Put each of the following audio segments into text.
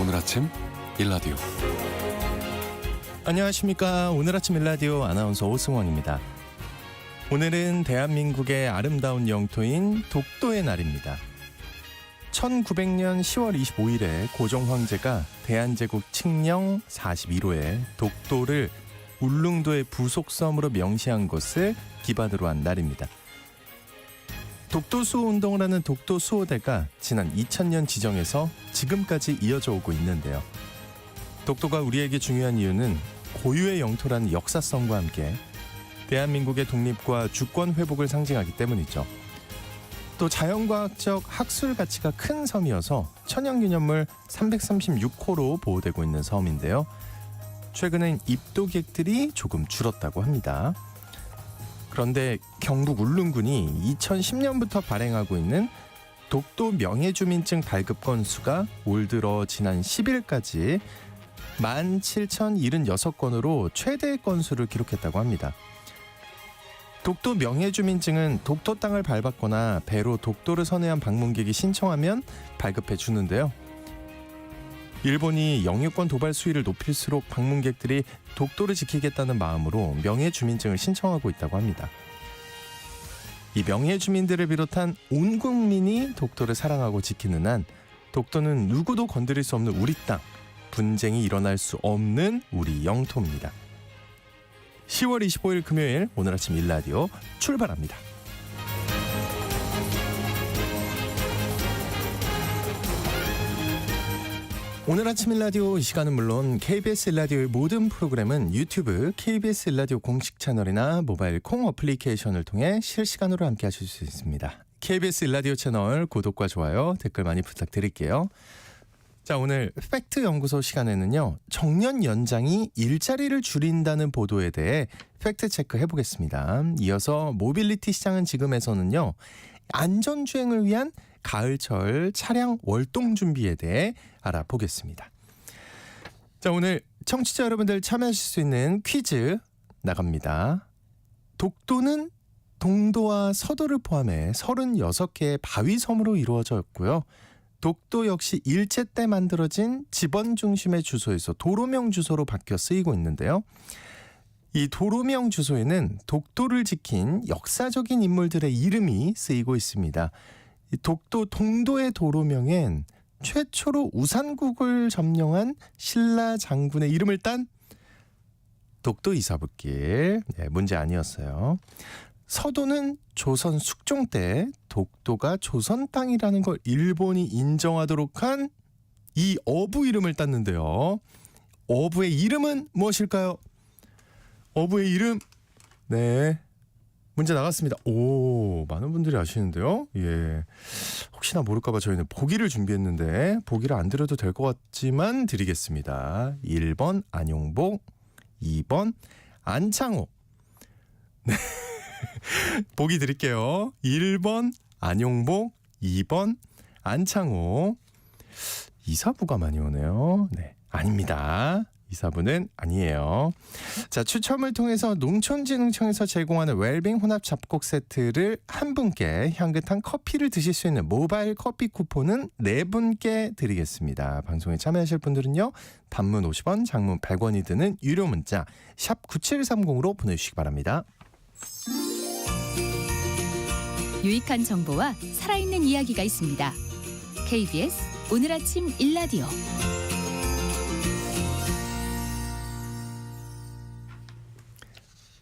오늘 아침 일라디오. 안녕하십니까. 오늘 아침 일라디오 아나운서 오승원입니다. 오늘은 대한민국의 아름다운 영토인 독도의 날입니다. 1900년 10월 25일에 고종 황제가 대한제국 칙령 41호에 독도를 울릉도의 부속섬으로 명시한 것을 기반으로 한 날입니다. 독도수호운동을 하는 독도수호대가 지난 2000년 지정에서 지금까지 이어져 오고 있는데요. 독도가 우리에게 중요한 이유는 고유의 영토라는 역사성과 함께 대한민국의 독립과 주권 회복을 상징하기 때문이죠. 또 자연과학적 학술 가치가 큰 섬이어서 천연기념물 336호로 보호되고 있는 섬인데요. 최근엔 입도객들이 조금 줄었다고 합니다. 그런데 경북 울릉군이 2010년부터 발행하고 있는 독도 명예주민증 발급 건수가 올 들어 지난 10일까지 17,076건으로 최대 건수를 기록했다고 합니다. 독도 명예주민증은 독도 땅을 밟았거나 배로 독도를 선회한 방문객이 신청하면 발급해 주는데요. 일본이 영유권 도발 수위를 높일수록 방문객들이 독도를 지키겠다는 마음으로 명예주민증을 신청하고 있다고 합니다. 이 명예주민들을 비롯한 온 국민이 독도를 사랑하고 지키는 한 독도는 누구도 건드릴 수 없는 우리 땅, 분쟁이 일어날 수 없는 우리 영토입니다. 10월 25일 금요일 오늘 아침 일라디오 출발합니다. 오늘 아침 일라디오 이 시간은 물론 KBS 일라디오의 모든 프로그램은 유튜브 KBS 일라디오 공식 채널이나 모바일 콩 어플리케이션을 통해 실시간으로 함께 하실 수 있습니다. KBS 일라디오 채널 구독과 좋아요, 댓글 많이 부탁드릴게요. 자, 오늘 팩트 연구소 시간에는요. 정년 연장이 일자리를 줄인다는 보도에 대해 팩트 체크 해보겠습니다. 이어서 모빌리티 시장은 지금에서는요. 안전주행을 위한 가을철 차량 월동 준비에 대해 알아보겠습니다. 자, 오늘 청취자 여러분들 참여하실 수 있는 퀴즈 나갑니다. 독도는 동도와 서도를 포함해 36개의 바위섬으로 이루어져 있고요. 독도 역시 일제 때 만들어진 지번 중심의 주소에서 도로명 주소로 바뀌어 쓰이고 있는데요. 이 도로명 주소에는 독도를 지킨 역사적인 인물들의 이름이 쓰이고 있습니다. 이 독도 동도의 도로명엔 최초로 우산국을 점령한 신라 장군의 이름을 딴 독도 이사붓길. 네, 문제 아니었어요. 서도는 조선 숙종 때 독도가 조선 땅이라는 걸 일본이 인정하도록 한 이 어부 이름을 땄는데요. 어부의 이름은 무엇일까요? 어부의 이름. 네. 문제 나갔습니다. 오, 많은 분들이 아시는데요. 예. 혹시나 모를까봐 저희는 보기를 준비했는데 보기를 안 드려도 될 것 같지만 드리겠습니다. 1번 안용복, 2번 안창호. 네. 보기 드릴게요. 1번 안용복, 2번 안창호. 이사부가 많이 오네요. 네, 아닙니다. 이사부는 아니에요. 자, 추첨을 통해서 농촌진흥청에서 제공하는 웰빙 혼합 잡곡 세트를 한 분께 향긋한 커피를 드실 수 있는 모바일 커피 쿠폰은 4분께 드리겠습니다. 방송에 참여하실 분들은요. 단문 50원, 장문 100원이 드는 유료 문자 샵 9730으로 보내주시기 바랍니다. 유익한 정보와 살아있는 이야기가 있습니다. KBS 오늘 아침 일라디오.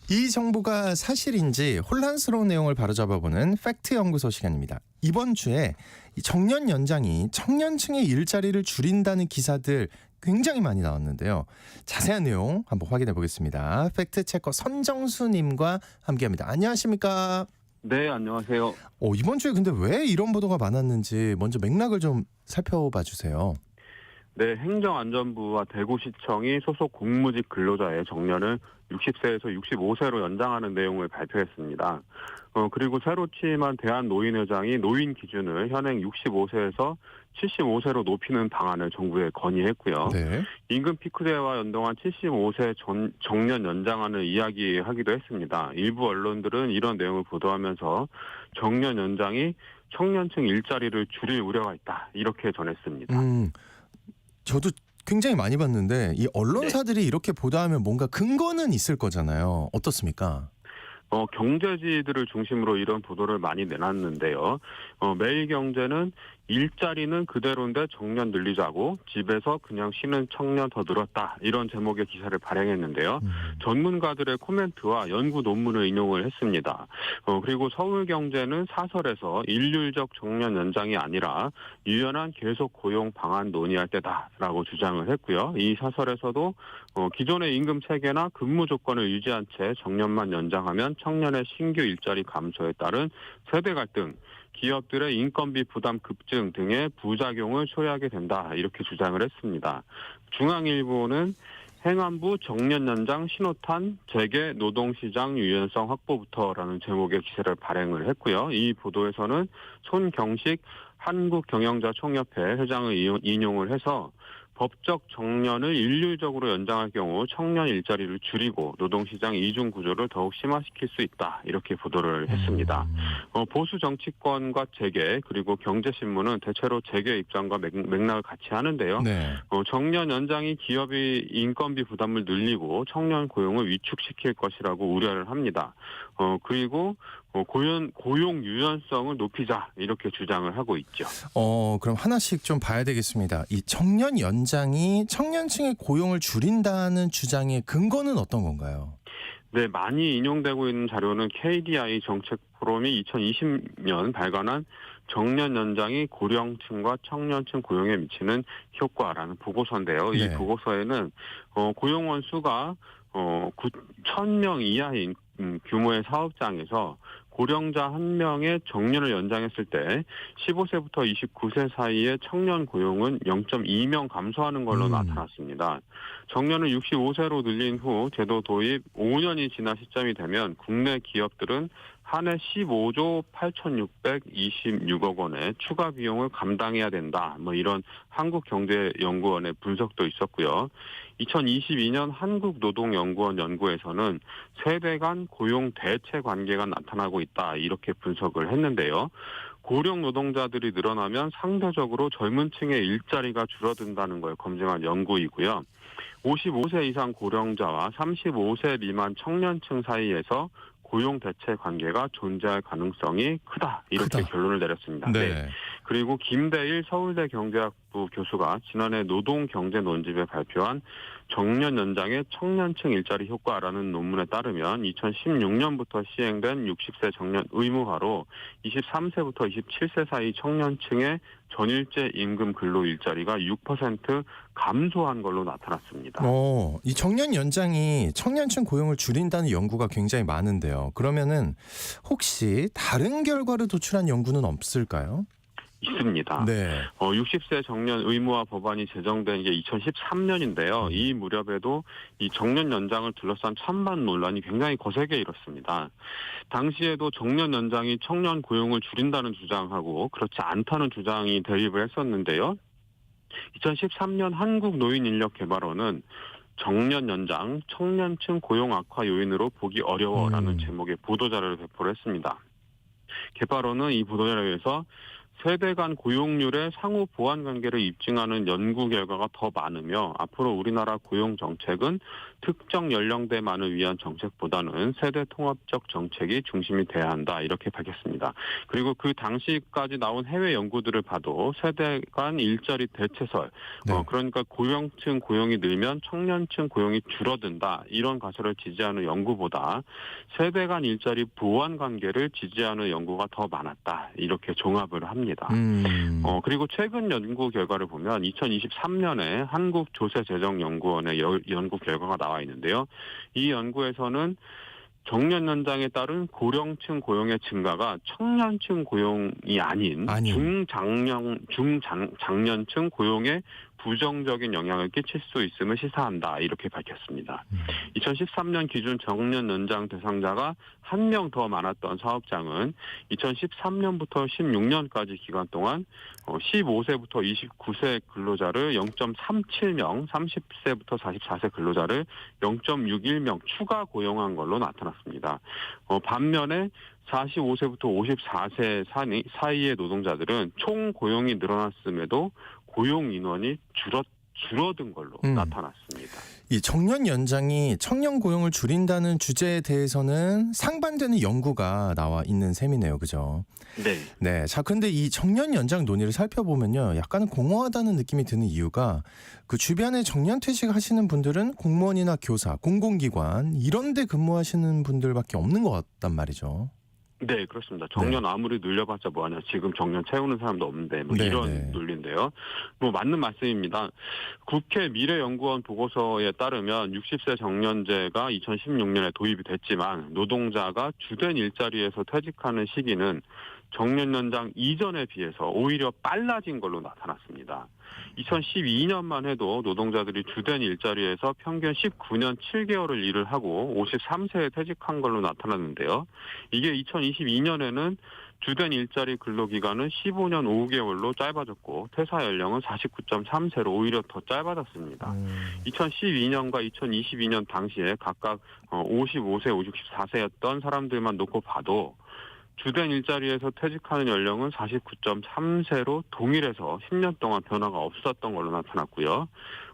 이 정보가 사실인지 혼란스러운 내용을 바로잡아보는 팩트 연구소 시간입니다. 이번 주에 정년 연장이 청년층의 일자리를 줄인다는 기사들 굉장히 많이 나왔는데요. 자세한 내용 한번 확인해 보겠습니다. 팩트 체커 선정수님과 함께합니다. 안녕하십니까? 네, 안녕하세요. 이번 주에 근데 왜 이런 보도가 많았는지 먼저 맥락을 좀 살펴봐 주세요. 네, 행정안전부와 대구시청이 소속 공무직 근로자의 정년을 60세에서 65세로 연장하는 내용을 발표했습니다. 그리고 새로 취임한 대한노인회장이 노인 기준을 현행 65세에서 75세로 높이는 방안을 정부에 건의했고요. 네. 임금 피크제와 연동한 75세 정년 연장안을 이야기하기도 했습니다. 일부 언론들은 이런 내용을 보도하면서 정년 연장이 청년층 일자리를 줄일 우려가 있다, 이렇게 전했습니다. 저도 굉장히 많이 봤는데 이 언론사들이 이렇게 보도하면 뭔가 근거는 있을 거잖아요. 어떻습니까? 경제지들을 중심으로 이런 보도를 많이 내놨는데요. 매일경제는 일자리는 그대로인데 정년 늘리자고 집에서 그냥 쉬는 청년 더 늘었다. 이런 제목의 기사를 발행했는데요. 전문가들의 코멘트와 연구 논문을 인용을 했습니다. 그리고 서울경제는 사설에서 일률적 정년 연장이 아니라 유연한 계속 고용 방안 논의할 때다라고 주장을 했고요. 이 사설에서도 기존의 임금 체계나 근무 조건을 유지한 채 정년만 연장하면 청년의 신규 일자리 감소에 따른 세대 갈등, 기업들의 인건비 부담 급증 등의 부작용을 초래하게 된다. 이렇게 주장을 했습니다. 중앙일보는 행안부 정년 연장 신호탄 재개 노동시장 유연성 확보부터라는 제목의 기사를 발행을 했고요. 이 보도에서는 손경식 한국경영자총협회 회장을 인용을 해서 법적 정년을 일률적으로 연장할 경우 청년 일자리를 줄이고 노동시장 이중 구조를 더욱 심화시킬 수 있다. 이렇게 보도를 했습니다. 보수 정치권과 재계 그리고 경제신문은 대체로 재계 입장과 맥락을 같이 하는데요. 네. 정년 연장이 기업의 인건비 부담을 늘리고 청년 고용을 위축시킬 것이라고 우려를 합니다. 그리고 고용 유연성을 높이자 이렇게 주장을 하고 있죠. 그럼 하나씩 좀 봐야 되겠습니다. 이 청년 연장이 청년층의 고용을 줄인다는 주장의 근거는 어떤 건가요? 네, 많이 인용되고 있는 자료는 KDI 정책 포럼이 2020년 발간한 정년 연장이 고령층과 청년층 고용에 미치는 효과라는 보고서인데요. 네. 이 보고서에는 고용원 수가 9,000명 이하인 규모의 사업장에서 고령자 1명의 정년을 연장했을 때 15세부터 29세 사이의 청년 고용은 0.2명 감소하는 걸로 나타났습니다. 정년을 65세로 늘린 후 제도 도입 5년이 지난 시점이 되면 국내 기업들은 한 해 15조 8,626억 원의 추가 비용을 감당해야 된다. 이런 한국경제연구원의 분석도 있었고요. 2022년 한국노동연구원 연구에서는 세대 간 고용 대체 관계가 나타나고 있다. 이렇게 분석을 했는데요. 고령 노동자들이 늘어나면 상대적으로 젊은 층의 일자리가 줄어든다는 걸 검증한 연구이고요. 55세 이상 고령자와 35세 미만 청년층 사이에서 고용 대체 관계가 존재할 가능성이 크다. 이렇게 결론을 내렸습니다. 네. 그리고 김대일 서울대 경제학부 교수가 지난해 노동경제 논집에 발표한 정년 연장의 청년층 일자리 효과라는 논문에 따르면 2016년부터 시행된 60세 정년 의무화로 23세부터 27세 사이 청년층의 전일제 임금 근로 일자리가 6% 감소한 걸로 나타났습니다. 이 정년 연장이 청년층 고용을 줄인다는 연구가 굉장히 많은데요. 그러면은 혹시 다른 결과를 도출한 연구는 없을까요? 있습니다. 네. 60세 정년 의무화 법안이 제정된 게 2013년인데요. 이 무렵에도 이 정년 연장을 둘러싼 찬반 논란이 굉장히 거세게 일었습니다. 당시에도 정년 연장이 청년 고용을 줄인다는 주장하고 그렇지 않다는 주장이 대립을 했었는데요. 2013년 한국노인인력개발원은 정년 연장, 청년층 고용 악화 요인으로 보기 어려워라는 제목의 보도자료를 배포를 했습니다. 개발원은 이 보도자료에서 세대 간 고용률의 상호 보완 관계를 입증하는 연구 결과가 더 많으며 앞으로 우리나라 고용 정책은 특정 연령대만을 위한 정책보다는 세대 통합적 정책이 중심이 돼야 한다. 이렇게 밝혔습니다. 그리고 그 당시까지 나온 해외 연구들을 봐도 세대 간 일자리 대체설, 그러니까 고령층 고용이 늘면 청년층 고용이 줄어든다. 이런 가설을 지지하는 연구보다 세대 간 일자리 보완 관계를 지지하는 연구가 더 많았다. 이렇게 종합을 합니다. 그리고 최근 연구 결과를 보면 2023년에 한국조세재정연구원의 연구 결과가 나와 있는데요. 이 연구에서는 정년 연장에 따른 고령층 고용의 증가가 청년층 고용이 아닌 중장년층 고용에 부정적인 영향을 끼칠 수 있음을 시사한다. 이렇게 밝혔습니다. 2013년 기준 정년 연장 대상자가 1명 더 많았던 사업장은 2013년부터 16년까지 기간 동안 15세부터 29세 근로자를 0.37명, 30세부터 44세 근로자를 0.61명 추가 고용한 걸로 나타났습니다. 반면에 45세부터 54세 사이의 노동자들은 총 고용이 늘어났음에도 고용 인원이 줄어든 걸로 나타났습니다. 이 정년 연장이 청년 고용을 줄인다는 주제에 대해서는 상반되는 연구가 나와 있는 셈이네요. 그죠? 네. 네. 자, 근데 이 정년 연장 논의를 살펴보면요. 약간 공허하다는 느낌이 드는 이유가 그 주변에 정년 퇴직하시는 분들은 공무원이나 교사, 공공기관 이런 데 근무하시는 분들밖에 없는 것 같단 말이죠. 네, 그렇습니다. 정년 아무리 늘려봤자 뭐하냐. 지금 정년 채우는 사람도 없는데 뭐 네, 이런 네. 논리인데요. 뭐 맞는 말씀입니다. 국회 미래연구원 보고서에 따르면 60세 정년제가 2016년에 도입이 됐지만 노동자가 주된 일자리에서 퇴직하는 시기는 정년 연장 이전에 비해서 오히려 빨라진 걸로 나타났습니다. 2012년만 해도 노동자들이 주된 일자리에서 평균 19년 7개월을 일을 하고 53세에 퇴직한 걸로 나타났는데요. 이게 2022년에는 주된 일자리 근로기간은 15년 5개월로 짧아졌고 퇴사 연령은 49.3세로 오히려 더 짧아졌습니다. 2012년과 2022년 당시에 각각 55세, 54세였던 사람들만 놓고 봐도 주된 일자리에서 퇴직하는 연령은 49.3세로 동일해서 10년 동안 변화가 없었던 걸로 나타났고요.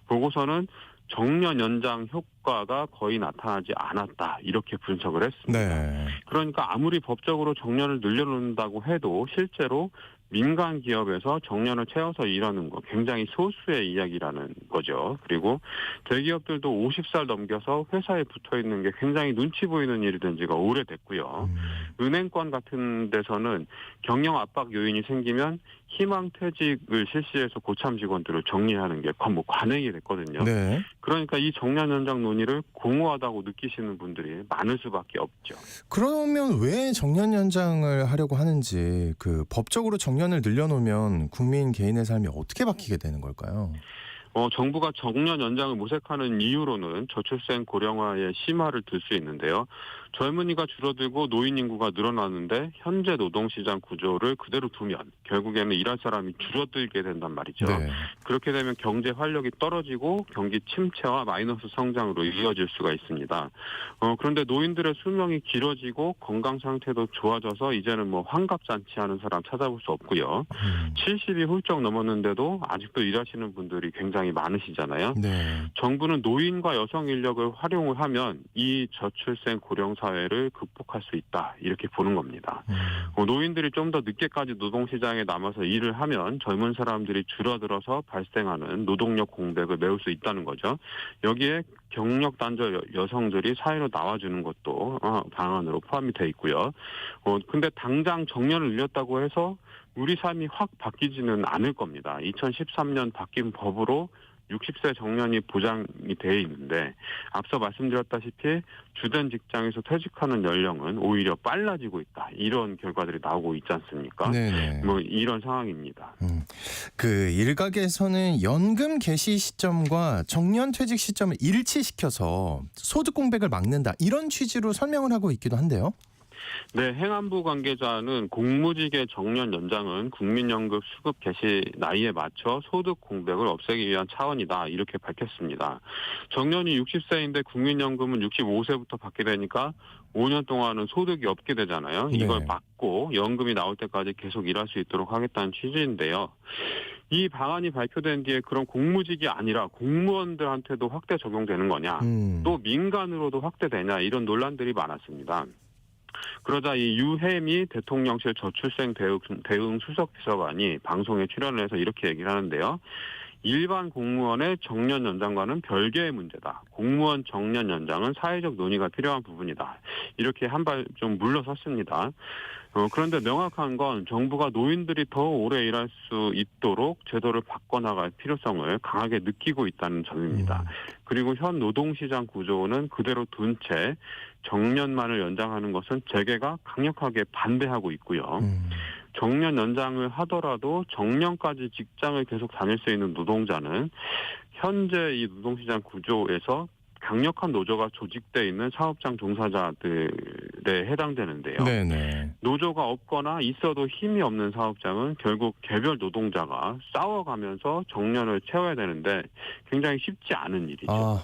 보고서는 정년 연장 효과가 거의 나타나지 않았다 이렇게 분석을 했습니다. 네. 그러니까 아무리 법적으로 정년을 늘려놓는다고 해도 실제로 민간 기업에서 정년을 채워서 일하는 거 굉장히 소수의 이야기라는 거죠. 그리고 대기업들도 50살 넘겨서 회사에 붙어 있는 게 굉장히 눈치 보이는 일이 된 지가 오래됐고요. 은행권 같은 데서는 경영 압박 요인이 생기면 희망퇴직을 실시해서 고참 직원들을 정리하는 게 관행이 됐거든요. 네. 그러니까 이 정년 연장 논의를 공허하다고 느끼시는 분들이 많을 수밖에 없죠. 그러면 왜 정년 연장을 하려고 하는지 그 법적으로 정년을 늘려놓으면 국민 개인의 삶이 어떻게 바뀌게 되는 걸까요? 정부가 정년 연장을 모색하는 이유로는 저출생 고령화의 심화를 들 수 있는데요. 젊은이가 줄어들고 노인 인구가 늘어나는데 현재 노동시장 구조를 그대로 두면 결국에는 일할 사람이 줄어들게 된단 말이죠. 네. 그렇게 되면 경제 활력이 떨어지고 경기 침체와 마이너스 성장으로 이어질 수가 있습니다. 그런데 노인들의 수명이 길어지고 건강 상태도 좋아져서 이제는 뭐 환갑잔치하는 사람 찾아볼 수 없고요. 70이 훌쩍 넘었는데도 아직도 일하시는 분들이 굉장히 많으시잖아요. 네. 정부는 노인과 여성 인력을 활용을 하면 이 저출생 고령 사회를 극복할 수 있다 이렇게 보는 겁니다. 노인들이 좀 더 늦게까지 노동시장에 남아서 일을 하면 젊은 사람들이 줄어들어서 발생하는 노동력 공백을 메울 수 있다는 거죠. 여기에 경력 단절 여성들이 사회로 나와주는 것도 방안으로 포함이 돼 있고요. 근데 당장 정년을 늘렸다고 해서 우리 삶이 확 바뀌지는 않을 겁니다. 2013년 바뀐 법으로 60세 정년이 보장이 돼 있는데 앞서 말씀드렸다시피 주된 직장에서 퇴직하는 연령은 오히려 빨라지고 있다. 이런 결과들이 나오고 있지 않습니까? 네네. 뭐 이런 상황입니다. 그 일각에서는 연금 개시 시점과 정년 퇴직 시점을 일치시켜서 소득 공백을 막는다. 이런 취지로 설명을 하고 있기도 한데요. 네, 행안부 관계자는 공무직의 정년 연장은 국민연금 수급 개시 나이에 맞춰 소득 공백을 없애기 위한 차원이다 이렇게 밝혔습니다. 정년이 60세인데 국민연금은 65세부터 받게 되니까 5년 동안은 소득이 없게 되잖아요. 이걸 네. 막고 연금이 나올 때까지 계속 일할 수 있도록 하겠다는 취지인데요. 이 방안이 발표된 뒤에 그런 공무직이 아니라 공무원들한테도 확대 적용되는 거냐, 또 민간으로도 확대되냐 이런 논란들이 많았습니다. 그러자 이 유해미 대통령실 저출생 대응 수석비서관이 방송에 출연을 해서 이렇게 얘기를 하는데요. 일반 공무원의 정년 연장과는 별개의 문제다. 공무원 정년 연장은 사회적 논의가 필요한 부분이다. 이렇게 한 발 좀 물러섰습니다. 그런데 명확한 건 정부가 노인들이 더 오래 일할 수 있도록 제도를 바꿔나갈 필요성을 강하게 느끼고 있다는 점입니다. 그리고 현 노동시장 구조는 그대로 둔 채 정년만을 연장하는 것은 재계가 강력하게 반대하고 있고요. 정년 연장을 하더라도 정년까지 직장을 계속 다닐 수 있는 노동자는 현재 이 노동시장 구조에서 강력한 노조가 조직돼 있는 사업장 종사자들의 해당되는데요. 네네. 노조가 없거나 있어도 힘이 없는 사업장은 결국 개별 노동자가 싸워가면서 정년을 채워야 되는데 굉장히 쉽지 않은 일이죠.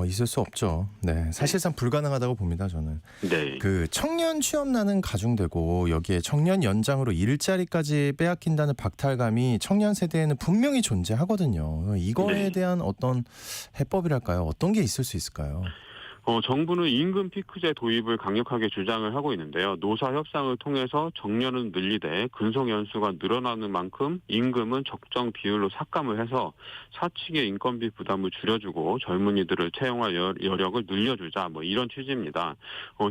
있을 수 없죠. 네, 사실상 불가능하다고 봅니다. 저는. 네. 그 청년 취업난은 가중되고 여기에 청년 연장으로 일자리까지 빼앗긴다는 박탈감이 청년 세대에는 분명히 존재하거든요. 이거에 네. 대한 어떤 해법이랄까요? 어떤 게 있을 수 있을까요? 정부는 임금 피크제 도입을 강력하게 주장을 하고 있는데요. 노사 협상을 통해서 정년은 늘리되 근속 연수가 늘어나는 만큼 임금은 적정 비율로 삭감을 해서 사측의 인건비 부담을 줄여주고 젊은이들을 채용할 여력을 늘려주자 이런 취지입니다.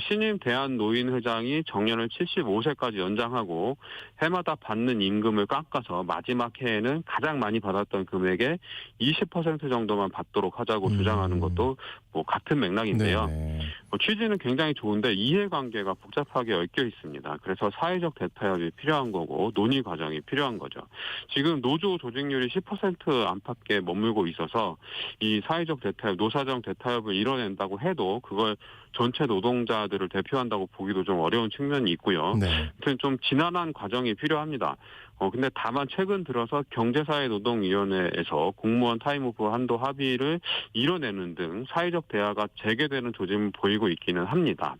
신임 대한노인회장이 정년을 75세까지 연장하고 해마다 받는 임금을 깎아서 마지막 해에는 가장 많이 받았던 금액의 20% 정도만 받도록 하자고 주장하는 것도 같은 맥락인데요. 네네. 취지는 굉장히 좋은데 이해관계가 복잡하게 얽혀 있습니다. 그래서 사회적 대타협이 필요한 거고 논의 과정이 필요한 거죠. 지금 노조 조직률이 10% 안팎에 머물고 있어서 이 사회적 대타협, 노사정 대타협을 이뤄낸다고 해도 그걸 전체 노동자들을 대표한다고 보기도 좀 어려운 측면이 있고요. 네. 아무튼 좀 지난한 과정이 필요합니다. 근데 다만 최근 들어서 경제사회노동위원회에서 공무원 타임오프 한도 합의를 이뤄내는 등 사회적 대화가 재개되는 조짐을 보이고 있기는 합니다.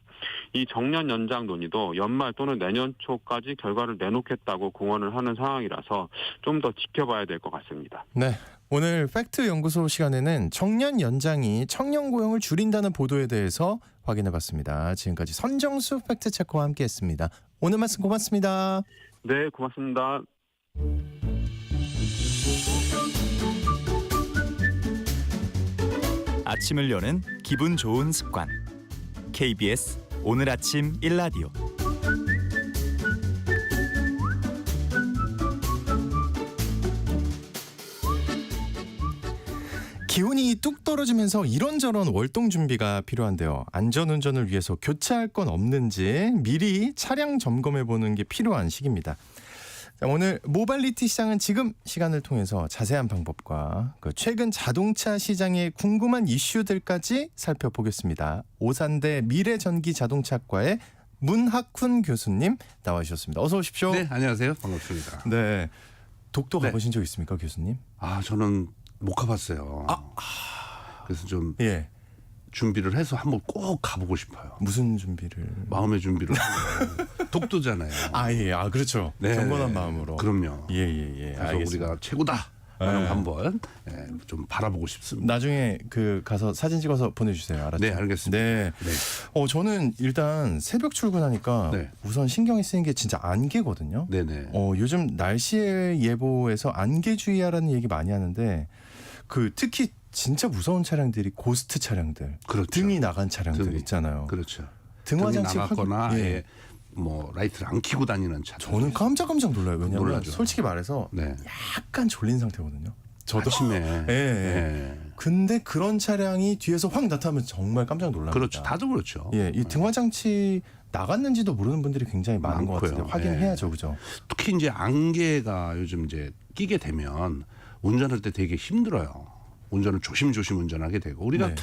이 정년 연장 논의도 연말 또는 내년 초까지 결과를 내놓겠다고 공언을 하는 상황이라서 좀 더 지켜봐야 될 것 같습니다. 네. 오늘 팩트 연구소 시간에는 청년 연장이 청년 고용을 줄인다는 보도에 대해서 확인해봤습니다. 지금까지 선정수 팩트 체커와 함께했습니다. 오늘 말씀 고맙습니다. 네, 고맙습니다. 아침을 여는 기분 좋은 습관. KBS 오늘 아침 1라디오. 기온이 뚝 떨어지면서 이런저런 월동 준비가 필요한데요. 안전운전을 위해서 교체할 건 없는지 미리 차량 점검해보는 게 필요한 시기입니다. 자, 오늘 모빌리티 시장은 지금 시간을 통해서 자세한 방법과 최근 자동차 시장의 궁금한 이슈들까지 살펴보겠습니다. 오산대 미래전기자동차과의 문학훈 교수님 나와주셨습니다. 어서 오십시오. 네, 안녕하세요. 반갑습니다. 네, 독도 네. 가보신 적 있습니까, 교수님? 저는 못 가봤어요. 그래서 좀 예. 준비를 해서 한번 꼭 가보고 싶어요. 무슨 준비를? 마음의 준비를 하고. 독도잖아요. 예. 그렇죠. 네. 경건한 마음으로. 그럼요. 예. 그래서 알겠습니다. 우리가 최고다. 네. 한번 좀 바라보고 싶습니다. 나중에 가서 사진 찍어서 보내주세요. 알았죠? 네, 알겠습니다. 네. 네. 저는 일단 새벽 출근하니까 네. 우선 신경이 쓰이는 게 진짜 안개거든요. 네네. 요즘 날씨의 예보에서 안개주의하라는 얘기 많이 하는데 특히 진짜 무서운 차량들이 고스트 차량들, 그렇죠. 등이 나간 차량들 등이. 있잖아요. 그렇죠. 등화장치 나갔거나 예. 라이트를 안 켜고 다니는 차. 저는 깜짝 놀라요. 왜냐하면 놀라죠. 솔직히 말해서 네. 약간 졸린 상태거든요. 저도. 아침에. 예. 근데 그런 차량이 뒤에서 확 나타나면 정말 깜짝 놀랍니다. 그렇죠. 다들 그렇죠. 예, 이 등화장치 나갔는지도 모르는 분들이 굉장히 많은 것 같은데 많고요. 확인해야죠, 그죠? 특히 이제 안개가 요즘 이제 끼게 되면 운전할 때 되게 힘들어요. 운전을 조심조심 운전하게 되고 우리가 네.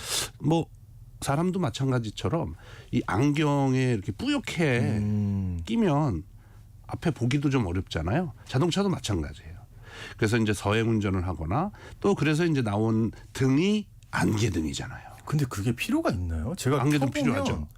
사람도 마찬가지처럼 이 안경에 이렇게 뿌옇게 끼면 앞에 보기도 좀 어렵잖아요. 자동차도 마찬가지예요. 그래서 이제 서행 운전을 하거나 또 그래서 이제 나온 등이 안개등이잖아요. 근데 그게 필요가 있나요? 제가 안개등 켜보면 필요하죠.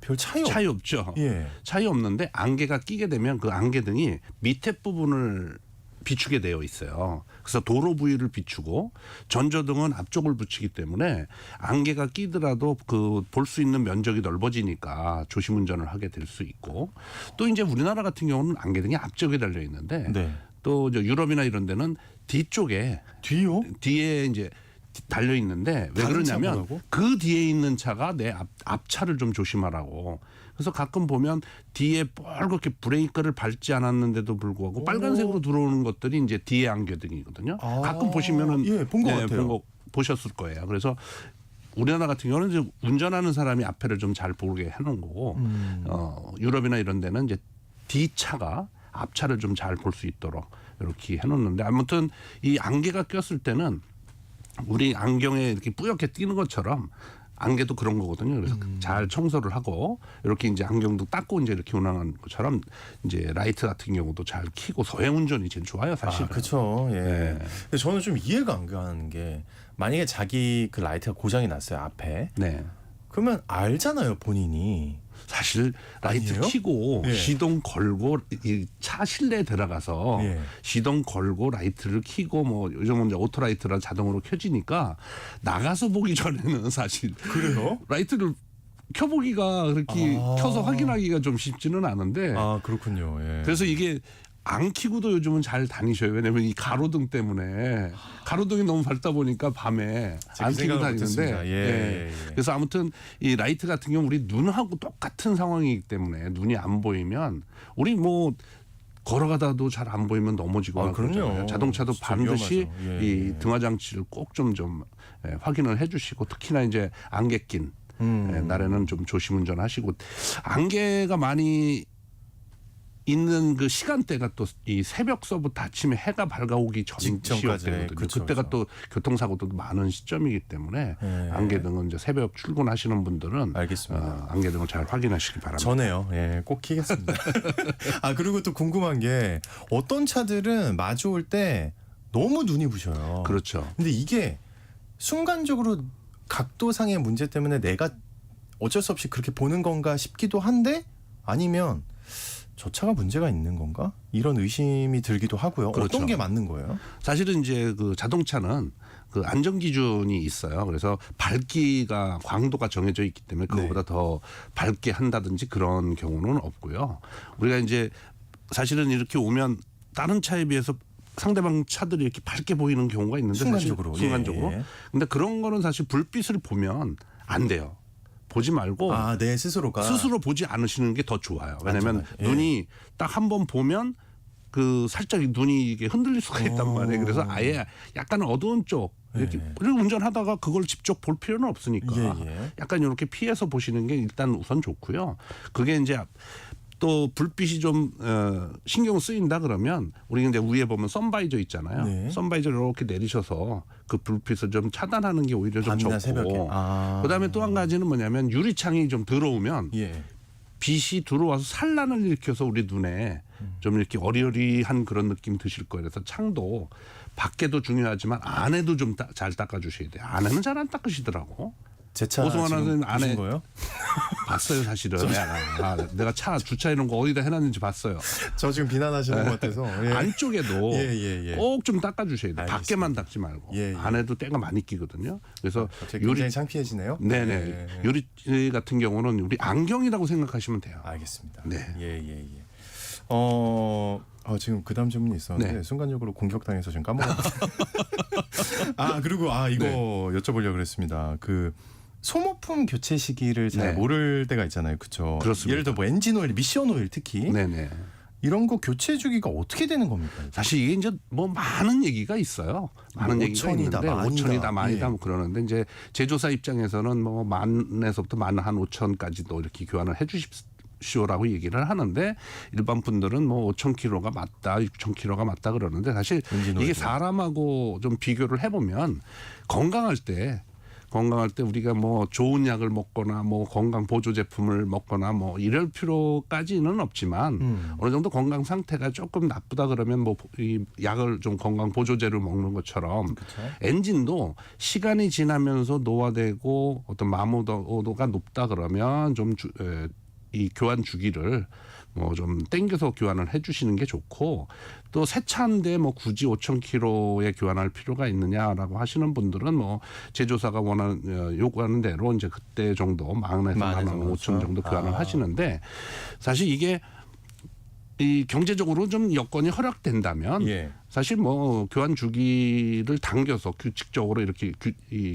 별 차이 없죠. 예. 차이 없는데 안개가 끼게 되면 그 안개등이 밑에 부분을 비추게 되어 있어요. 그래서 도로 부위를 비추고 전조등은 앞쪽을 비추기 때문에 안개가 끼더라도 볼 수 있는 면적이 넓어지니까 조심 운전을 하게 될 수 있고 또 이제 우리나라 같은 경우는 안개등이 앞쪽에 달려 있는데 네. 또 이제 유럽이나 이런 데는 뒤쪽에 뒤요? 뒤에 이제 달려 있는데 왜 다른 그러냐면 차보라고? 그 뒤에 있는 차가 내 앞차를 좀 조심하라고. 그래서 가끔 보면 뒤에 뻘겋게 브레이크를 밟지 않았는데도 불구하고 빨간색으로 들어오는 것들이 이제 뒤에 안개등이거든요. 가끔 보시면은 예, 본 것 같아요. 보셨을 거예요. 그래서 우리나라 같은 경우는 이제 운전하는 사람이 앞에를 좀 잘 보게 해놓은 거고 유럽이나 이런 데는 이제 뒤차가 앞차를 좀 잘 볼 수 있도록 이렇게 해놓는데 아무튼 이 안개가 꼈을 때는 우리 안경에 이렇게 뿌옇게 띄는 것처럼 안개도 그런 거거든요. 그래서 잘 청소를 하고 이렇게 이제 안경도 닦고 이제 이렇게 운항하는 것처럼 이제 라이트 같은 경우도 잘 켜고 서행 운전이 제일 좋아요, 사실은. 그렇죠. 예. 네. 근데 저는 좀 이해가 안 가는 게 만약에 자기 그 라이트가 고장이 났어요 앞에. 네. 그러면 알잖아요 본인이. 사실 라이트 아니에요? 켜고 예. 시동 걸고 이 차 실내에 들어가서 예. 시동 걸고 라이트를 켜고 뭐 요즘은 이제 오토라이트라 자동으로 켜지니까 나가서 보기 전에는 사실 그래요? 라이트를 켜보기가 그렇게 아. 켜서 확인하기가 좀 쉽지는 않은데 아 그렇군요. 예. 그래서 이게 안 켜고도 요즘은 잘 다니셔요. 왜냐면 이 가로등 때문에 가로등이 너무 밝다 보니까 밤에 제가 안 그 켜고 생각을 다니는데 못했습니다. 예. 그래서 아무튼 이 라이트 같은 경우 우리 눈하고 똑같은 상황이기 때문에 눈이 안 보이면 우리 뭐 걸어가다도 잘 안 보이면 넘어지고 아, 그럼요. 그러잖아요. 자동차도 진짜 반드시 위험하죠. 예, 이 예. 등화 장치를 꼭 좀 확인을 해주시고 특히나 이제 안개 낀 날에는 좀 조심 운전하시고 안개가 많이 있는 그 시간대가 또 이 새벽서부터 아침에 해가 밝아오기 직전까지. 전이었거든요. 그쵸, 그때가 그쵸. 또 교통사고도 많은 시점이기 때문에 예. 안개등은 이제 새벽 출근하시는 분들은 알겠습니다. 안개등을 잘 확인하시기 바랍니다. 전에요. 예, 꼭 키겠습니다. 아 그리고 또 궁금한 게 어떤 차들은 마주 올 때 너무 눈이 부셔요. 그렇죠. 근데 이게 순간적으로 각도상의 문제 때문에 내가 어쩔 수 없이 그렇게 보는 건가 싶기도 한데 아니면 저 차가 문제가 있는 건가? 이런 의심이 들기도 하고요. 그렇죠. 어떤 게 맞는 거예요? 사실은 이제 그 자동차는 그 안전 기준이 있어요. 그래서 밝기가 광도가 정해져 있기 때문에 그거보다 더 밝게 한다든지 그런 경우는 없고요. 우리가 이제 사실은 이렇게 오면 다른 차에 비해서 상대방 차들이 이렇게 밝게 보이는 경우가 있는데 순간적으로. 사실 순간적으로. 예. 근데 그런 거는 사실 불빛을 보면 안 돼요. 보지 말고 아, 내 스스로가 스스로 보지 않으시는 게 더 좋아요. 왜냐하면 안전하게. 예. 눈이 딱 한 번 보면 그 살짝 눈이 이게 흔들릴 수가 있단 말이에요. 그래서 아예 약간 어두운 쪽 이렇게 운전하다가 그걸 직접 볼 필요는 없으니까 예. 약간 이렇게 피해서 보시는 게 일단 우선 좋고요. 그게 이제 또 불빛이 좀 신경 쓰인다 그러면 우리 이제 위에 보면 선바이저 있잖아요. 네. 선바이저를 이렇게 내리셔서 그 불빛을 좀 차단하는 게 오히려 좀 밤이나 좋고. 새벽에. 아. 그다음에 또 한 가지는 뭐냐면 유리창이 좀 들어오면 예. 빛이 들어와서 산란을 일으켜서 우리 눈에 좀 이렇게 어리어리한 그런 느낌 드실 거예요. 그래서 창도 밖에도 중요하지만 안에도 좀 잘 닦아주셔야 돼요. 안에는 잘 안 닦으시더라고. 제 차 오승환 지금 선생님 보신 안에 거예요? 봤어요, 사실은. 내가 차 주차 이런 거 어디다 해놨는지 봤어요. 저 지금 비난하시는 것 같아서. 예. 안쪽에도 예. 꼭 좀 닦아주셔야 돼요. 알겠습니다. 밖에만 닦지 말고. 예. 안에도 때가 많이 끼거든요. 그래서 갑자기 굉장히 창피해지네요. 네네. 예. 유리 같은 경우는 우리 안경이라고 생각하시면 돼요. 알겠습니다. 네. 예. 지금 그다음 질문이 있었는데 네. 순간적으로 공격당해서 지금 까먹었어요. 그리고 이거 여쭤보려고 그랬습니다. 그 소모품 교체 시기를 잘 네. 모를 때가 있잖아요. 그렇죠? 그렇습니다. 예를 들어 뭐 엔진 오일, 미션 오일 특히 네네. 이런 거 교체 주기가 어떻게 되는 겁니까? 사실 이게 이제 뭐 많은 얘기가 있어요. 많은 뭐 얘기가 5천이다, 있는데 만이다. 5천이다 만이다 예. 뭐 그러는데 이제 제조사 입장에서는 뭐 만에서부터 만 한 5천까지도 이렇게 교환을 해주십시오라고 얘기를 하는데 일반 분들은 뭐 5천 킬로가 맞다, 6천 킬로가 맞다 그러는데 사실 엔진 이게 오일이요. 사람하고 좀 비교를 해보면 건강할 때 우리가 뭐 좋은 약을 먹거나 뭐 건강 보조 제품을 먹거나 뭐 이럴 필요까지는 없지만 어느 정도 건강 상태가 조금 나쁘다 그러면 뭐 이 약을 좀 건강 보조제를 먹는 것처럼 엔진도 시간이 지나면서 노화되고 어떤 마모도가 높다 그러면 좀 이 교환 주기를 뭐 좀 땡겨서 교환을 해주시는 게 좋고 또 새 차인데 뭐 굳이 5천 킬로에 교환할 필요가 있느냐라고 하시는 분들은 뭐 제조사가 요구하는 대로 이제 그때 정도 10,000에서 15,000 정도 교환을 하시는데 사실 이게 이 경제적으로 좀 여건이 허락된다면 예. 사실 뭐 교환 주기를 당겨서 규칙적으로 이렇게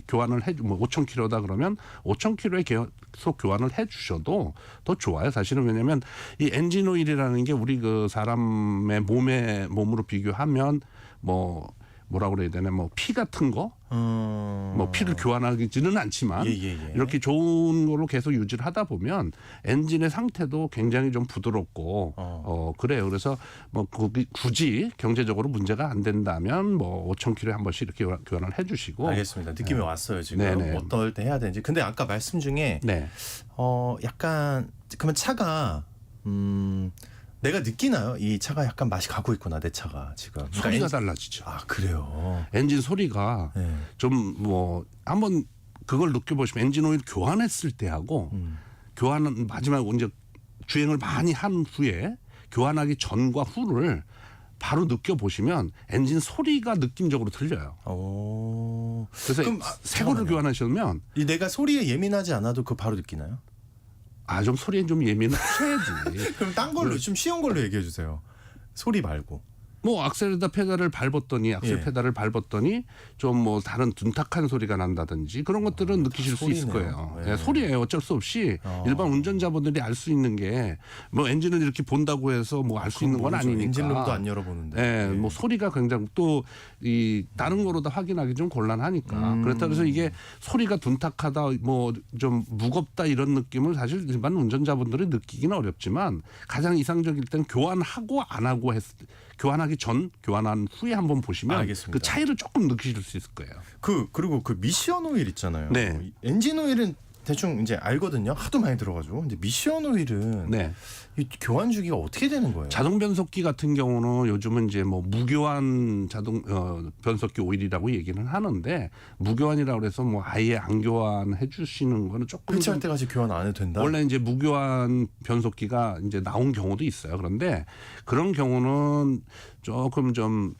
교환을 뭐 5천 킬로다 그러면 5천 킬로에 계속 교환을 해주셔도 더 좋아요. 사실은 왜냐하면 이 엔진 오일이라는 게 우리 그 사람의 몸으로 비교하면 뭐 뭐라고 그래야 되나 뭐 피 같은 거 뭐 피를 교환하지는 않지만 예. 이렇게 좋은 걸로 계속 유지를 하다 보면 엔진의 상태도 굉장히 좀 부드럽고 그래요. 그래서 뭐 굳이 경제적으로 문제가 안 된다면 뭐 5,000km에 한 번씩 이렇게 교환을 해주시고. 알겠습니다. 느낌이 왔어요 지금. 네네. 어떨 때 해야 되는지. 근데 아까 말씀 중에 네. 약간 그러면 차가 내가 느끼나요? 이 차가 약간 맛이 가고 있구나 내 차가 지금. 그러니까 소리가 달라지죠. 아 그래요. 엔진 소리가 네. 좀 뭐 한번 그걸 느껴보시면 엔진 오일 교환했을 때하고 교환은 마지막 이제 주행을 많이 한 후에 교환하기 전과 후를 바로 느껴보시면 엔진 소리가 느낌적으로 틀려요. 그래서 그럼 새 거를 교환하시면 이 내가 소리에 예민하지 않아도 그 바로 느끼나요? 좀 소리에 좀 예민하셔야지. 그럼 딴 걸로 좀 쉬운 걸로 얘기해 주세요. 소리 말고. 뭐 악셀에다 페달을 밟았더니 예. 페달을 밟았더니 좀 뭐 다른 둔탁한 소리가 난다든지 그런 것들은 느끼실 수 있을 소리네요. 거예요. 예. 예, 소리예요. 어쩔 수 없이 일반 운전자분들이 알 수 있는 게 뭐 엔진을 이렇게 본다고 해서 뭐 알 수 있는 건 아니니까. 엔진룸도 안 열어보는데. 예, 뭐 소리가 굉장히 또 이 다른 거로 다 확인하기 좀 곤란하니까. 그렇다고 해서 이게 소리가 둔탁하다 뭐 좀 무겁다 이런 느낌을 사실 일반 운전자분들이 느끼기는 어렵지만 가장 이상적일 때는 교환하고 안 하고 교환하기 전, 교환한 후에 한번 보시면 알겠습니다. 그 차이를 조금 느끼실 수 있을 거예요. 그리고 그 미션 오일 있잖아요. 네. 엔진 오일은 대충 이제 알거든요. 하도 많이 들어가지고. 근데 미션 오일은 네. 이 교환 주기가 어떻게 되는 거예요? 자동 변속기 같은 경우는 요즘은 이제 뭐 무교환 자동 변속기 오일이라고 얘기는 하는데 무교환이라고 해서 뭐 아예 안 교환해 주시는 거는 조금 폐차할 때까지 교환 안 해도 된다. 원래 이제 무교환 변속기가 이제 나온 경우도 있어요. 그런데 그런 경우는 조금 좀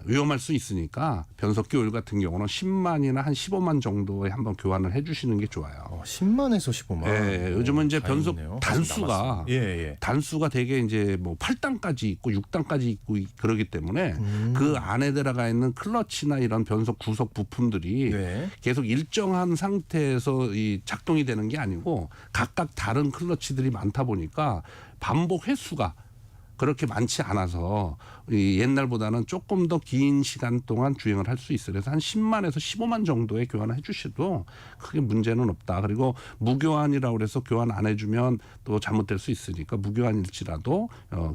위험할 수 있으니까 변속기 오일 같은 경우는 10만이나 한 15만 정도에 한번 교환을 해주시는 게 좋아요. 10만에서 15만. 예, 요즘은 이제 변속 다행이네요. 단수가 예. 단수가 되게 이제 뭐 8단까지 있고 6단까지 있고 그러기 때문에 그 안에 들어가 있는 클러치나 이런 변속 구석 부품들이 네. 계속 일정한 상태에서 이 작동이 되는 게 아니고 각각 다른 클러치들이 많다 보니까 반복 횟수가 그렇게 많지 않아서 이 옛날보다는 조금 더 긴 시간 동안 주행을 할 수 있어요. 그래서 한 10만에서 15만 정도의 교환을 해주셔도 크게 문제는 없다. 그리고 무교환이라고 해서 교환 안 해주면 또 잘못될 수 있으니까 무교환일지라도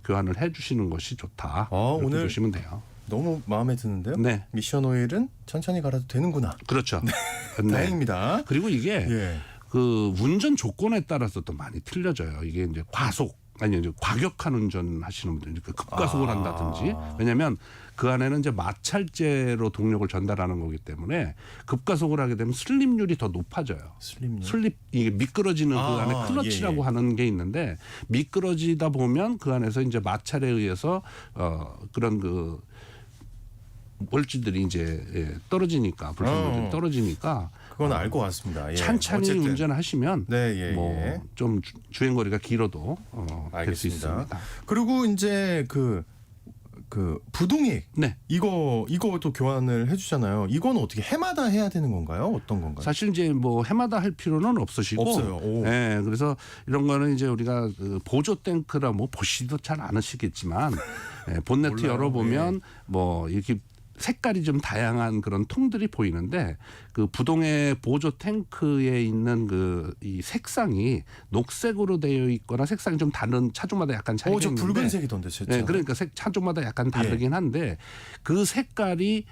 교환을 해주시는 것이 좋다. 이렇게 오늘 보시면 돼요. 너무 마음에 드는데요. 네. 미션 오일은 천천히 갈아도 되는구나. 그렇죠. 네. 다행입니다. 그리고 이게 예. 그 운전 조건에 따라서 또 많이 틀려져요. 이게 이제 과속 아니 이제 과격한 운전 하시는 분들 그 급가속을 한다든지 왜냐하면 그 안에는 이제 마찰제로 동력을 전달하는 거기 때문에 급가속을 하게 되면 슬립률이 더 높아져요. 슬립 이게 미끄러지는 그 안에 클러치라고 예. 하는 게 있는데 미끄러지다 보면 그 안에서 이제 마찰에 의해서 그런 그 멀지들이 이제 떨어지니까 불순물들이 떨어지니까 그건 알고 왔습니다. 예. 찬찬히 어쨌든. 운전하시면 네, 예. 뭐 좀 주행 거리가 길어도 될 수 알겠습니다. 있습니다. 그리고 이제 그 부동액 네. 이거도 교환을 해주잖아요. 이건 어떻게 해마다 해야 되는 건가요? 어떤 건가요? 사실 이제 뭐 해마다 할 필요는 없으시고, 없어요. 오. 네, 그래서 이런 거는 이제 우리가 그 보조 탱크라 뭐 보시도 잘 않으시겠지만 본네트 몰라요. 열어보면 네. 뭐 이렇게 색깔이 좀 다양한 그런 통들이 보이는데 그 부동의 보조 탱크에 있는 그 이 색상이 녹색으로 되어 있거나 색상이 좀 다른 차종마다 약간 차이가 저 있는데 붉은색이던데 진짜. 네, 그러니까 차종마다 약간 다르긴 한데 그 색깔이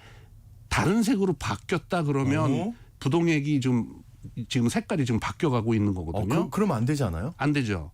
다른 색으로 바뀌었다 그러면 부동액이 지금 색깔이 지금 바뀌어가고 있는 거거든요. 그러면 안 되지 않아요? 안 되죠.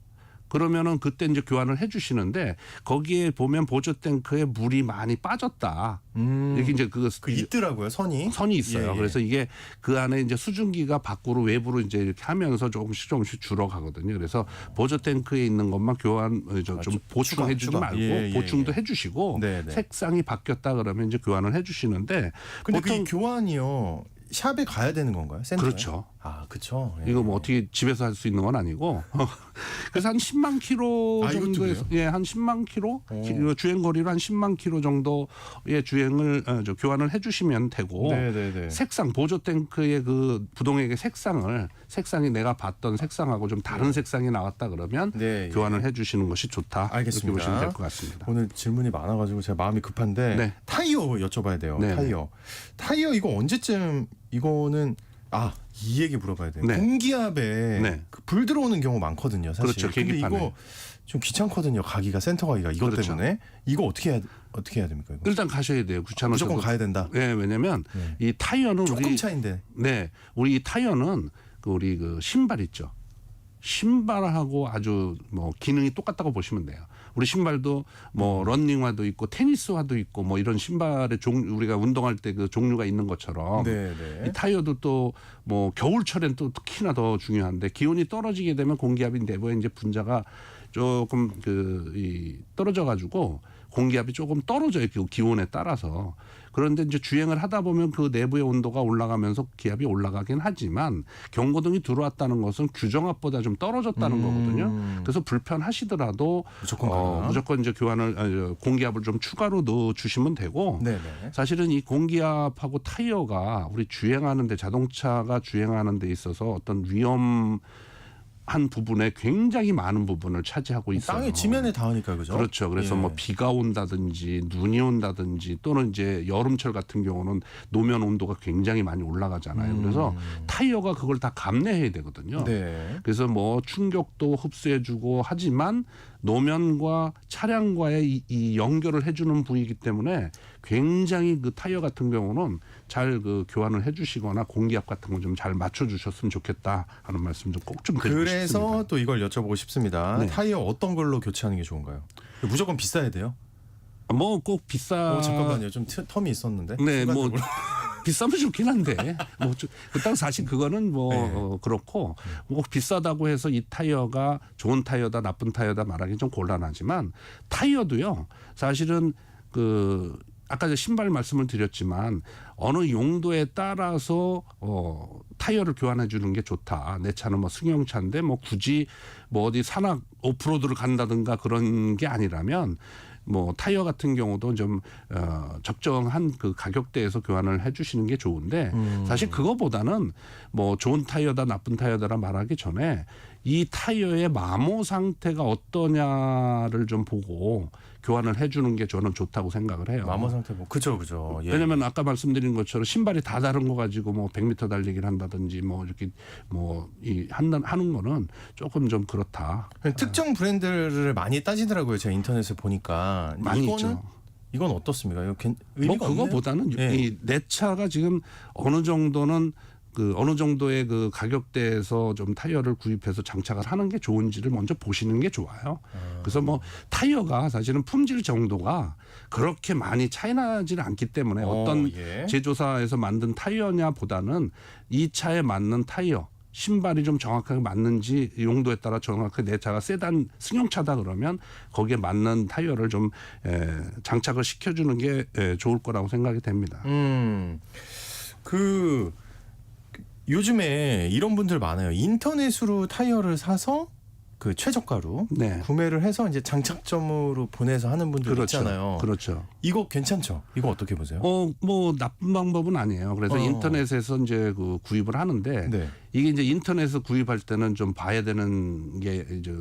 그러면은 그때 이제 교환을 해주시는데 거기에 보면 보조 탱크에 물이 많이 빠졌다. 이렇게 이제 그 있더라고요 선이 있어요. 예. 그래서 이게 그 안에 이제 수증기가 밖으로 외부로 이제 이렇게 하면서 조금씩 줄어가거든요. 그래서 보조 탱크에 있는 것만 좀 보충해주지 추가. 말고 보충도 해주시고 네네. 색상이 바뀌었다 그러면 이제 교환을 해주시는데 근데 보통 그 교환이요 샵에 가야 되는 건가요? 센터에? 그렇죠. 아, 그렇죠. 예. 이거 뭐 어떻게 집에서 할 수 있는 건 아니고 그래서 한 10만 킬로 아, 이것도 정도에서 그래요? 한 10만 킬로 주행 거리로 한 10만 킬로 정도의 주행을 교환을 해주시면 되고 네네네. 색상 보조 탱크의 그 부동액의 색상이 내가 봤던 색상하고 좀 다른 색상이 나왔다 그러면 네, 교환을 해주시는 것이 좋다. 알겠습니다. 이렇게 보시면 될 것 같습니다. 오늘 질문이 많아가지고 제가 마음이 급한데 네. 타이어 여쭤봐야 돼요. 네. 타이어 이거 언제쯤 이거는 이 얘기 물어봐야 돼요. 네. 공기압에 네. 불 들어오는 경우 많거든요. 사실. 그렇죠. 근데 계기판에. 이거 좀 귀찮거든요. 센터 가기가 이것 그렇죠. 때문에 이거 어떻게 해야 됩니까? 이거? 일단 가셔야 돼요. 귀찮으셔도. 무조건 가야 된다. 네, 왜냐면 네. 이 타이어는 조금 차인데. 우리 이 타이어는 우리 그 신발 있죠. 신발하고 아주 뭐 기능이 똑같다고 보시면 돼요. 우리 신발도 뭐 런닝화도 있고 테니스화도 있고 뭐 이런 신발의 우리가 운동할 때 그 종류가 있는 것처럼 네. 이 타이어도 또 뭐 겨울철엔 또 특히나 더 중요한데 기온이 떨어지게 되면 공기압이 내부에 이제 분자가 조금 떨어져 가지고 공기압이 조금 떨어져요. 그 기온에 따라서. 그런데 이제 주행을 하다 보면 그 내부의 온도가 올라가면서 기압이 올라가긴 하지만 경고등이 들어왔다는 것은 규정압보다 좀 떨어졌다는 거거든요. 그래서 불편하시더라도 무조건 이제 공기압을 좀 추가로 넣어 주시면 되고 네네. 사실은 이 공기압하고 타이어가 우리 주행하는데 자동차가 주행하는 데 있어서 어떤 한 부분에 굉장히 많은 부분을 차지하고 있어요. 땅이 지면에 닿으니까 그죠? 그렇죠. 그래서 예. 뭐 비가 온다든지 눈이 온다든지 또는 이제 여름철 같은 경우는 노면 온도가 굉장히 많이 올라가잖아요. 그래서 타이어가 그걸 다 감내해야 되거든요. 네. 그래서 뭐 충격도 흡수해주고 하지만 노면과 차량과의 이 연결을 해주는 부위이기 때문에 굉장히 그 타이어 같은 경우는 잘 그 교환을 해주시거나 공기압 같은 거 좀 잘 맞춰주셨으면 좋겠다 하는 말씀 좀 꼭 좀 드리고 싶습니다. 그래서 또 이걸 여쭤보고 싶습니다. 네. 타이어 어떤 걸로 교체하는 게 좋은가요? 무조건 비싸야 돼요? 뭐 꼭 비싸. 잠깐만요. 좀 텀이 있었는데. 네, 뭐 순간적으로. 비싸면 좋긴 한데 그렇다고 사실 그거는 뭐 네. 그렇고 뭐 비싸다고 해서 이 타이어가 좋은 타이어다 나쁜 타이어다 말하기 좀 곤란하지만 타이어도요 사실은 아까 신발 말씀을 드렸지만 어느 용도에 따라서 타이어를 교환해 주는 게 좋다. 내 차는 뭐 승용차인데 뭐 굳이 뭐 어디 산악 오프로드를 간다든가 그런 게 아니라면 뭐 타이어 같은 경우도 좀 적정한 그 가격대에서 교환을 해주시는 게 좋은데 사실 그거보다는 뭐 좋은 타이어다 나쁜 타이어다라 말하기 전에 이 타이어의 마모 상태가 어떠냐를 좀 보고 교환을 해주는 게 저는 좋다고 생각을 해요. 마모 상태 뭐 그죠. 예. 왜냐하면 아까 말씀드린 것처럼 신발이 다 다른 거 가지고 뭐 100m 달리기를 한다든지 뭐 이렇게 뭐 하는 거는 조금 좀 그렇다. 특정 브랜드를 많이 따지더라고요. 제가 인터넷에 보니까. 많이 있죠. 이건 어떻습니까? 이거 뭐 의미가 없네요? 그거보다는 예. 이 내 차가 지금 어느 정도는 어느 정도의 그 가격대에서 좀 타이어를 구입해서 장착을 하는 게 좋은지를 먼저 보시는 게 좋아요. 그래서 뭐 타이어가 사실은 품질 정도가 그렇게 많이 차이나지는 않기 때문에 어떤 예. 제조사에서 만든 타이어냐보다는 이 차에 맞는 타이어 신발이 좀 정확하게 맞는지 용도에 따라 정확하게 내 차가 세단 승용차다 그러면 거기에 맞는 타이어를 좀 장착을 시켜주는 게 좋을 거라고 생각이 됩니다. 요즘에 이런 분들 많아요. 인터넷으로 타이어를 사서 그 최저가로 네. 구매를 해서 이제 장착점으로 보내서 하는 분들 그렇죠. 있잖아요. 그렇죠. 이거 괜찮죠? 이거 어떻게 보세요? 뭐 나쁜 방법은 아니에요. 그래서 인터넷에서 이제 구입을 하는데 네. 이게 이제 인터넷에서 구입할 때는 좀 봐야 되는 게 이제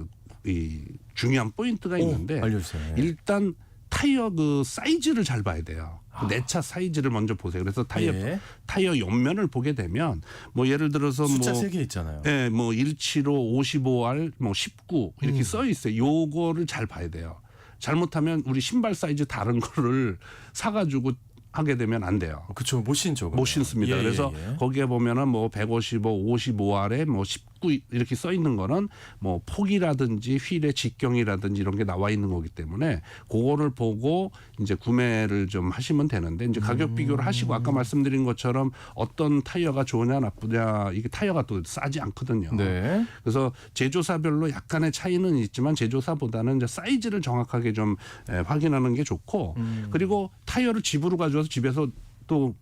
이 중요한 포인트가 있는데 알려주세요. 일단 타이어 사이즈를 잘 봐야 돼요. 내 차 사이즈를 먼저 보세요. 그래서 타이어 옆면을 보게 되면 뭐 예를 들어서 숫자 3개 있잖아요. 네, 뭐 175, 55R, 뭐 19 이렇게 써 있어요. 요거를 잘 봐야 돼요. 잘못하면 우리 신발 사이즈 다른 거를 사가지고 하게 되면 안 돼요. 그렇죠. 못 신죠. 못 신습니다. 그래서 거기에 보면은 뭐 155, 55R에 뭐 19 이렇게 써 있는 거는 뭐 폭이라든지 휠의 직경이라든지 이런 게 나와 있는 거기 때문에 그거를 보고 이제 구매를 좀 하시면 되는데 이제 가격 비교를 하시고 아까 말씀드린 것처럼 어떤 타이어가 좋으냐 나쁘냐 이게 타이어가 또 싸지 않거든요. 네. 그래서 제조사별로 약간의 차이는 있지만 제조사보다는 이제 사이즈를 정확하게 좀 확인하는 게 좋고 그리고 타이어를 집으로 가져와서 집에서 또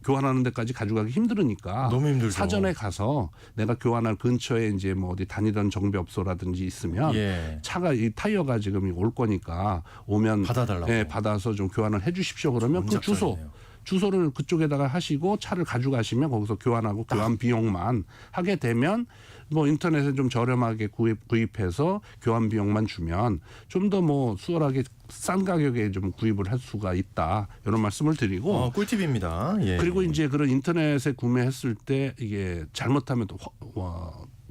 교환하는 데까지 가져가기 힘들으니까 너무 힘들죠. 사전에 가서 내가 교환할 근처에 이제 뭐 어디 다니던 정비업소라든지 있으면 예. 차가 이 타이어가 지금 올 거니까 오면 받아달라고. 예, 받아서 좀 교환을 해주십시오. 그러면 그 작전이네요. 주소를 그쪽에다가 하시고 차를 가져가시면 거기서 교환하고 교환 비용만 하게 되면 뭐 인터넷에 좀 저렴하게 구입해서 교환 비용만 주면 좀 더 뭐 수월하게 싼 가격에 좀 구입을 할 수가 있다. 이런 말씀을 드리고 꿀팁입니다. 예. 그리고 이제 그런 인터넷에 구매했을 때 이게 잘못하면 또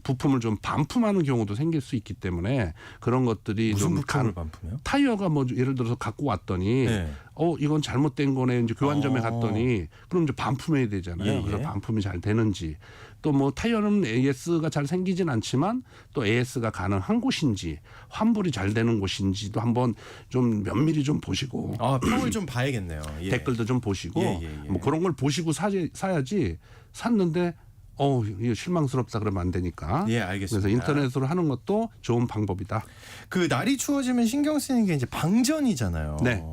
부품을 좀 반품하는 경우도 생길 수 있기 때문에 그런 것들이 무슨 좀 부품을 반품해요? 타이어가 뭐 예를 들어서 갖고 왔더니 네. 이건 잘못된 거네. 이제 교환점에 갔더니 그럼 이제 반품해야 되잖아요. 예, 예. 그래서 반품이 잘 되는지 또 뭐 타이어는 AS가 잘 생기진 않지만 또 AS가 가능한 곳인지 환불이 잘 되는 곳인지도 한번 좀 면밀히 좀 보시고 평을 좀 봐야겠네요. 예. 댓글도 좀 보시고 예. 뭐 그런 걸 보시고 사야지 샀는데 이거 실망스럽다 그러면 안 되니까. 예, 알겠습니다. 그래서 인터넷으로 하는 것도 좋은 방법이다. 그 날이 추워지면 신경 쓰이는 게 이제 방전이잖아요. 네.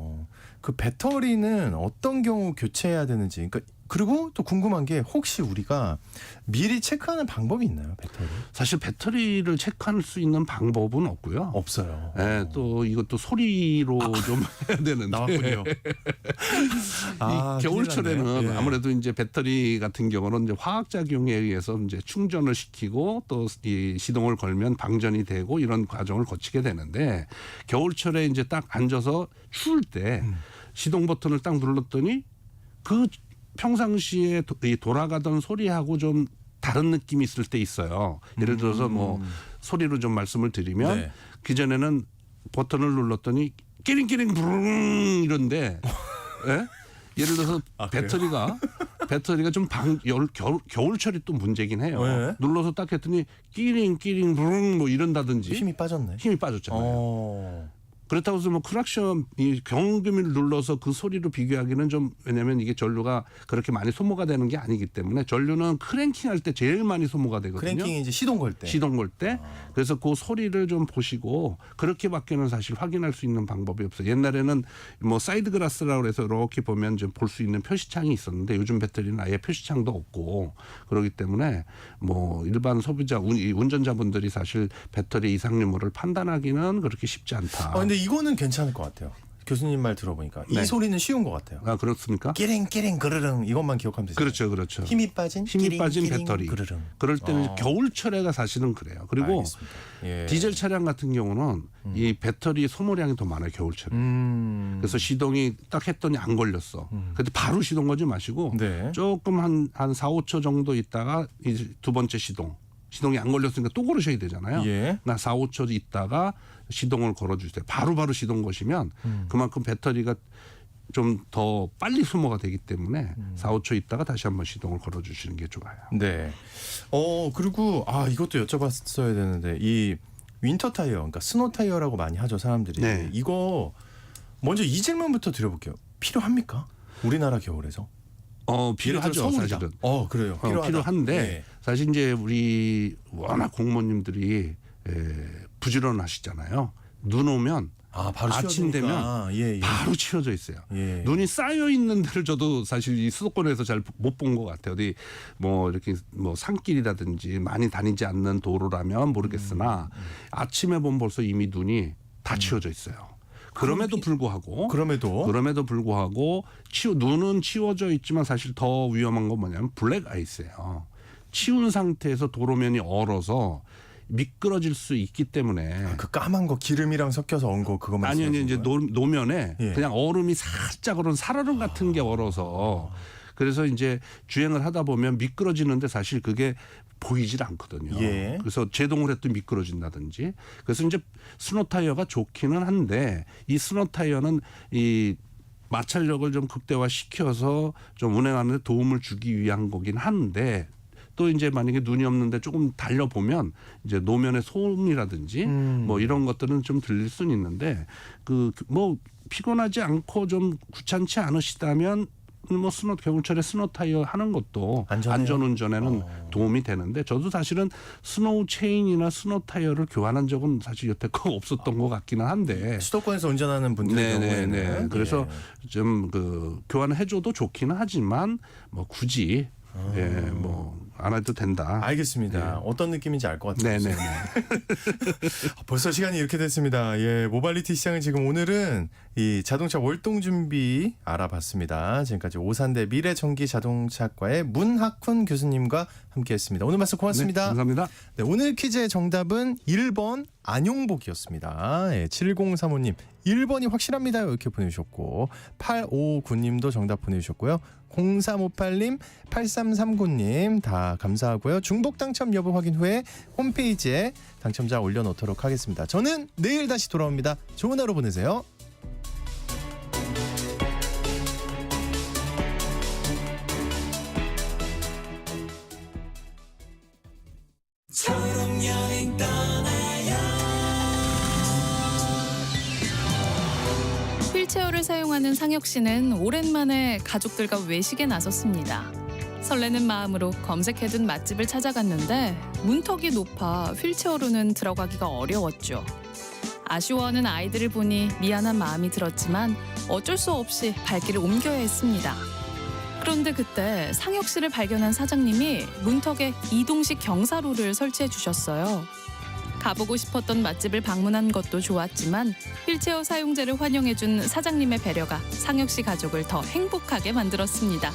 그 배터리는 어떤 경우 교체해야 되는지. 그러니까 그리고 또 궁금한 게 혹시 우리가 미리 체크하는 방법이 있나요, 배터리? 사실 배터리를 체크할 수 있는 방법은 없고요. 없어요. 네, 또 이것도 소리로 좀 해야 되는데. 나왔군요. 이 겨울철에는 큰일 났네. 예. 아무래도 이제 배터리 같은 경우는 이제 화학 작용에 의해서 이제 충전을 시키고 또 이 시동을 걸면 방전이 되고 이런 과정을 거치게 되는데 겨울철에 이제 딱 앉아서 추울 때 시동 버튼을 딱 눌렀더니 그 평상시에 돌아가던 소리하고 좀 다른 느낌이 있을 때 있어요. 예를 들어서 뭐 소리로 좀 말씀을 드리면 네. 그전에는 버튼을 눌렀더니 끼링끼링 부릉 이런데 예? 예를 들어서 배터리가 좀 겨울철이 또 문제긴 해요. 왜? 눌러서 딱 했더니 끼링끼링 부릉 뭐 이런다든지 힘이 빠졌네. 힘이 빠졌잖아요. 그렇다고 해서 뭐 크락션 이 경운기를 눌러서 그 소리로 비교하기는 좀 왜냐하면 이게 전류가 그렇게 많이 소모가 되는 게 아니기 때문에 전류는 크랭킹할 때 제일 많이 소모가 되거든요. 크랭킹이 이제 시동 걸 때. 시동 걸 때. 그래서 그 소리를 좀 보시고 그렇게밖에는 사실 확인할 수 있는 방법이 없어요. 옛날에는 뭐 사이드 글라스라고 해서 이렇게 보면 좀 볼 수 있는 표시창이 있었는데 요즘 배터리는 아예 표시창도 없고 그렇기 때문에 뭐 일반 소비자 운전자분들이 사실 배터리 이상 유무를 판단하기는 그렇게 쉽지 않다. 근데 이거는 괜찮을 것 같아요. 교수님 말 들어보니까 이 네. 소리는 쉬운 것 같아요. 아 그렇습니까? 끼링끼링 그르릉 이것만 기억하면 되죠. 그렇죠. 힘이 빠진 배터리. 그르릉. 그럴 때는 겨울철에가 사실은 그래요. 그리고 알겠습니다. 예. 디젤 차량 같은 경우는 이 배터리 소모량이 더 많아요 겨울철에. 그래서 시동이 딱 했더니 안 걸렸어. 근데 바로 시동 걸지 마시고 네. 조금 한 4, 5초 정도 있다가 이제 두 번째 시동이 안 걸렸으니까 또 걸으셔야 되잖아요. 예. 나 4, 5초 있다가 시동을 걸어주세요. 바로 시동 거시면 그만큼 배터리가 좀 더 빨리 소모가 되기 때문에 4, 5초 있다가 다시 한번 시동을 걸어주시는 게 좋아요. 네. 그리고 이것도 여쭤봤어야 되는데 이 윈터 타이어, 그러니까 스노 타이어라고 많이 하죠 사람들이. 네. 이거 먼저 이 질문부터 드려볼게요. 필요합니까? 우리나라 겨울에서? 필요하죠 서울이다. 사실은. 그래요. 필요한데 네. 사실 이제 우리 워낙 공무원님들이 부지런하시잖아요. 눈 오면 바로 아침 되면 예. 바로 치워져 있어요. 예. 눈이 쌓여 있는 데를 저도 사실 이 수도권에서 잘 못 본 것 같아요. 어디 뭐 이렇게 뭐 산길이라든지 많이 다니지 않는 도로라면 모르겠으나 아침에 보면 벌써 이미 눈이 다 치워져 있어요. 그럼에도 불구하고 눈은 치워져 있지만 사실 더 위험한 건 뭐냐면 블랙 아이스예요. 치운 상태에서 도로면이 얼어서 미끄러질 수 있기 때문에 그 까만 거 기름이랑 섞여서 온 거 그거 말씀하시는 아니요 이제 거예요? 노면에 예. 그냥 얼음이 살짝 그런 살얼음 같은 게 얼어서 그래서 이제 주행을 하다 보면 미끄러지는데 사실 그게 보이질 않거든요. 예. 그래서 제동을 해도 미끄러진다든지 그래서 이제 스노 타이어가 좋기는 한데 이 스노 타이어는 이 마찰력을 좀 극대화시켜서 좀 운행하는 데 도움을 주기 위한 거긴 한데 또 이제 만약에 눈이 없는데 조금 달려보면 이제 노면의 소음이라든지 뭐 이런 것들은 좀 들릴 수는 있는데 그 뭐 피곤하지 않고 좀 귀찮지 않으시다면 뭐 겨울철에 스노우 타이어 하는 것도 안전해요? 안전운전에는 도움이 되는데 저도 사실은 스노우 체인이나 스노우 타이어를 교환한 적은 사실 여태껏 없었던 것 같기는 한데. 수도권에서 운전하는 분들의 경우에는 네네네. 그래서 좀 교환을 해줘도 좋기는 하지만 뭐 굳이 뭐 안 해도 된다. 알겠습니다. 어떤 느낌인지 알 것 같아요. 네네네. 벌써 시간이 이렇게 됐습니다. 예, 모빌리티 시장은 지금 오늘은 이 자동차 월동 준비 알아봤습니다. 지금까지 오산대 미래전기자동차과의 문학훈 교수님과 함께했습니다. 오늘 말씀 고맙습니다. 네, 감사합니다. 네, 오늘 퀴즈의 정답은 1번 안용복이었습니다. 예, 7035님 1번이 확실합니다. 이렇게 보내주셨고 8559님도 정답 보내주셨고요. 0358님 8339님 다 감사하고요. 중복 당첨 여부 확인 후에 홈페이지에 당첨자 올려놓도록 하겠습니다. 저는 내일 다시 돌아옵니다. 좋은 하루 보내세요. 휠체어를 사용하는 상혁 씨는 오랜만에 가족들과 외식에 나섰습니다. 설레는 마음으로 검색해둔 맛집을 찾아갔는데 문턱이 높아 휠체어로는 들어가기가 어려웠죠. 아쉬워하는 아이들을 보니 미안한 마음이 들었지만 어쩔 수 없이 발길을 옮겨야 했습니다. 그런데 그때 상혁 씨를 발견한 사장님이 문턱에 이동식 경사로를 설치해 주셨어요. 가보고 싶었던 맛집을 방문한 것도 좋았지만 휠체어 사용자를 환영해준 사장님의 배려가 상혁 씨 가족을 더 행복하게 만들었습니다.